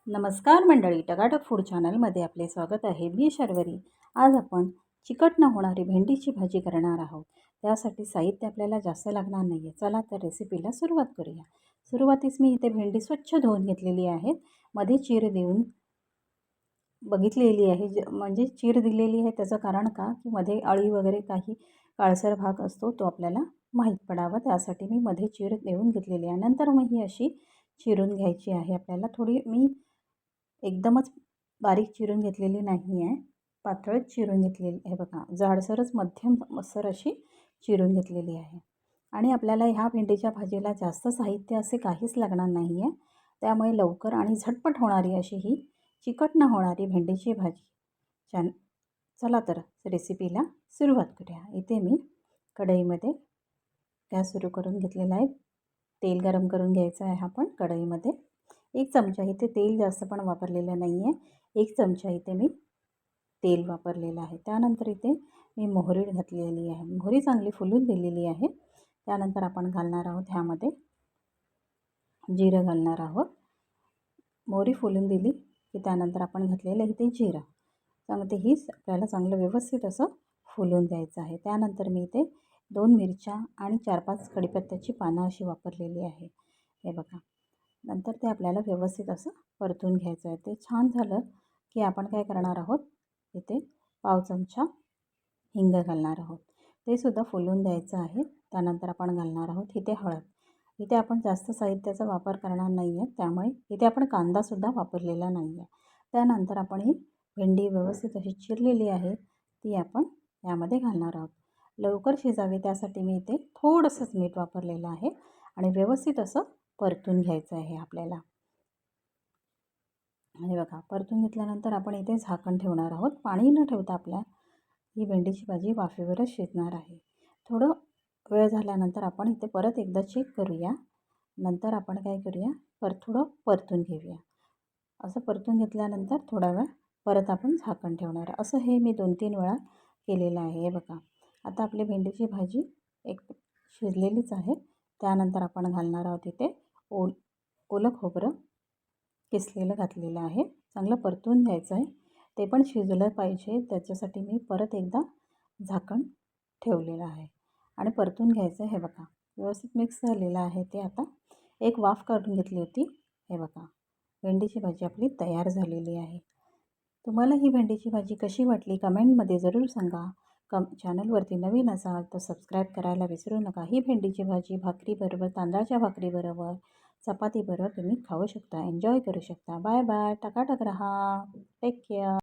नमस्कार मंडळी, टकाटक फूड चॅनलमध्ये आपले स्वागत आहे. मी शर्वरी. आज आपण चिकट न होणारी भेंडीची भाजी करणार आहोत. त्यासाठी साहित्य आपल्याला जास्त लागणार नाही आहे. चला तर रेसिपीला सुरुवात करूया. सुरुवातीस मी इथे भेंडी स्वच्छ धुवून घेतलेली आहे. मध्ये चीर देऊन बघितलेली आहे. म्हणजे चीर दिलेली आहे त्याचं कारण का की मध्ये अळी वगैरे काही काळसर भाग असतो तो आपल्याला माहीत पडावा, त्यासाठी मी मध्ये चीर देऊन घेतलेली आहे. नंतर मग ही अशी चिरून घ्यायची आहे आपल्याला. थोडी मी एकदमच बारीक चिरून घेतलेली नाही आहे, पातळच चिरून घेतलेली आहे. बघा, जाडसरच मध्यम अशी चिरून घेतलेली आहे. आणि आपल्याला ह्या भेंडीच्या भाजीला जास्त साहित्य असे काहीच लागणार नाही आहे. त्यामुळे लवकर आणि झटपट होणारी अशी ही चिकट न होणारी भेंडीची भाजी. चला तर रेसिपीला सुरुवात करूया. इथे मी कढईमध्ये गॅस सुरू करून घेतलेला आहे. तेल गरम करून घ्यायचं आहे आपण कढईमध्ये. 1 चमचा इथे तेल जास्त पण वापरलेलं नाही आहे. 1 चमचा इथे मी तेल वापरलेलं आहे. त्यानंतर इथे मी मोहरी घातलेली आहे. मोहरी चांगली फुलून दिलेली आहे. त्यानंतर आपण घालणार आहोत ह्यामध्ये जिरं घालणार आहोत. मोहरी फुलून दिली की त्यानंतर आपण घातलेलं इथे जिरं. चांगलं ही आपल्याला चांगलं व्यवस्थित असं फुलून द्यायचं आहे. त्यानंतर मी इथे 2 मिरच्या आणि 4-5 कढीपत्त्याची पानं अशी वापरलेली आहे. हे बघा. नंतर ते आपल्याला व्यवस्थित असं परतून घ्यायचं आहे. ते छान झालं की आपण काय करणार आहोत, इथे पाव चमचा हिंग घालणार आहोत. ते सुद्धा फुलून द्यायचं आहे. त्यानंतर आपण घालणार आहोत इथे हळद. इथे आपण जास्त साहित्याचा वापर करणार नाही आहे, त्यामुळे इथे आपण कांदासुद्धा वापरलेला नाही आहे. त्यानंतर आपण ही भेंडी व्यवस्थित अशी चिरलेली आहे ती आपण यामध्ये घालणार आहोत. लवकर शिजावे त्यासाठी मी इथे थोडंसंच मीठ वापरलेलं आहे आणि व्यवस्थित असं परतून घ्यायचं आहे आपल्याला. हे बघा, परतून घेतल्यानंतर आपण इथे झाकण ठेवणार आहोत. पाणी न ठेवता आपल्या ही भेंडीची भाजी वाफेवरच शिजणार आहे. थोडं वेळ झाल्यानंतर आपण इथे परत एकदा चेक करूया. नंतर आपण काय करूया, थोडं परतून घेऊया. असं परतून घेतल्यानंतर थोडा वेळ परत आपण झाकण ठेवणार. असं हे मी 2-3 वेळा केलेलं आहे. हे बघा, आता आपली भेंडीची भाजी एक शिजलेलीच आहे. त्यानंतर आपण घालणार आहोत इथे ओलं खोबरं किसलेलं घातलेलं आहे. चांगलं परतून घ्यायचं आहे. ते पण शिजलं पाहिजे, त्याच्यासाठी मी परत एकदा झाकण ठेवलेलं आहे आणि परतून घ्यायचं आहे. हे बघा, व्यवस्थित मिक्स झालेलं आहे ते. आता एक वाफ काढून घेतली होती. हे बघा, भेंडीची भाजी आपली तयार झालेली आहे. तुम्हाला ही भेंडीची भाजी कशी वाटली कमेंटमध्ये जरूर सांगा. चॅनलवरती नवीन असाल तर सबस्क्राईब करायला विसरू नका. ही भेंडीची भाजी भाकरीबरोबर, तांदळाच्या भाकरीबरोबर, चपातीबरोबर तुम्ही खाऊ शकता, एन्जॉय करू शकता. Bye bye. टकाटक रहा. Take care.